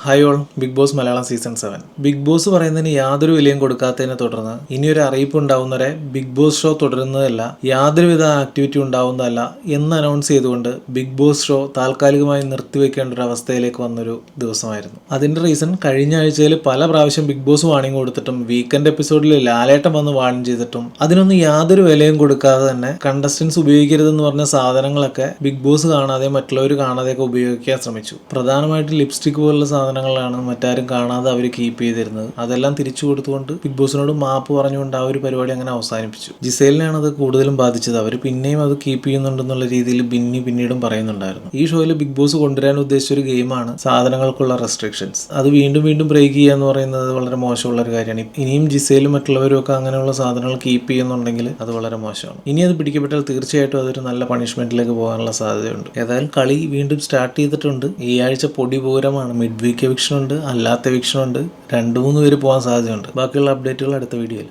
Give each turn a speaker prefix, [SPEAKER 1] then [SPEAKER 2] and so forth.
[SPEAKER 1] Hi all, Bigg Boss Malayalam season 7. Bigg Boss പറയുന്നതിന് യാതൊരു വിലയും കൊടുക്കാത്തതിനെ തുടർന്ന് ഇനിയൊരു അറിയിപ്പ് ഉണ്ടാവുന്നവരെ ബിഗ് ബോസ് ഷോ തുടരുന്നതല്ല, യാതൊരുവിധ ആക്ടിവിറ്റി ഉണ്ടാവുന്നതല്ല എന്ന് അനൗൺസ് ചെയ്തുകൊണ്ട് ബിഗ് ബോസ് ഷോ താൽക്കാലികമായി നിർത്തിവെക്കേണ്ട ഒരു അവസ്ഥയിലേക്ക് വന്നൊരു ദിവസമായിരുന്നു. അതിന്റെ റീസൺ, കഴിഞ്ഞ ആഴ്ചയിൽ പല പ്രാവശ്യം ബിഗ് ബോസ് വാണിംഗ് കൊടുത്തിട്ടും വീക്കെൻഡ് എപ്പിസോഡിൽ ലാലേട്ടൻ വന്ന് വാൺ ചെയ്തിട്ടും അതിനൊന്നും യാതൊരു വിലയും കൊടുക്കാതെ തന്നെ കണ്ടസ്റ്റൻസ് ഉപയോഗിക്കരുതെന്ന് പറഞ്ഞ സാധനങ്ങളൊക്കെ ബിഗ് ബോസ് കാണാതെ മറ്റുള്ളവർ കാണാതെയൊക്കെ ഉപയോഗിക്കാൻ ശ്രമിച്ചു. പ്രധാനമായിട്ട് ലിപ്സ്റ്റിക് പോലുള്ള സാധനങ്ങളാണ് മറ്റാരും കാണാതെ അവർ കീപ്പ് ചെയ്തിരുന്നത്. അതെല്ലാം തിരിച്ചു കൊടുത്തുകൊണ്ട് ബിഗ് ബോസിനോട് മാപ്പ് പറഞ്ഞുകൊണ്ട് ആ ഒരു പരിപാടി അങ്ങനെ അവസാനിപ്പിച്ചു. ജിസേലിനെയാണ് അത് കൂടുതലും ബാധിച്ചത്. അവർ പിന്നെയും അത് കീപ്പ് ചെയ്യുന്നുണ്ടെന്നുള്ള രീതിയിൽ പിന്നീടും പറയുന്നുണ്ടായിരുന്നു. ഈ ഷോയിൽ ബിഗ് ബോസ് കൊണ്ടുവരാൻ ഉദ്ദേശിച്ച ഒരു ഗെയിമാണ് സാധനങ്ങൾക്കുള്ള റെസ്ട്രിക്ഷൻസ്. അത് വീണ്ടും ബ്രേക്ക് ചെയ്യുക എന്ന് പറയുന്നത് വളരെ മോശമുള്ള ഒരു കാര്യമാണ്. ഇനിയും ജിസേലും മറ്റുള്ളവരും ഒക്കെ അങ്ങനെയുള്ള സാധനങ്ങൾ കീപ്പ് ചെയ്യുന്നുണ്ടെങ്കിൽ അത് വളരെ മോശമാണ്. ഇനി അത് പിടിക്കപ്പെട്ടാൽ തീർച്ചയായിട്ടും അതൊരു നല്ല പണിഷ്മെന്റിലേക്ക് പോകാനുള്ള സാധ്യതയുണ്ട്. ഏതായാലും കളി വീണ്ടും സ്റ്റാർട്ട് ചെയ്തിട്ടുണ്ട്. ഈ ആഴ്ച പൊടിപൂരമാണ്. മിഡ് വീക്ക് എവിക്ഷൻ ഉണ്ട്, അല്ലാത്ത എവിക്ഷൻ ഉണ്ട്. 2-3 പേര് പോകാൻ സാധ്യതയുണ്ട്. ബാക്കിയുള്ള അപ്ഡേറ്റുകൾ അടുത്ത വീഡിയോയിൽ.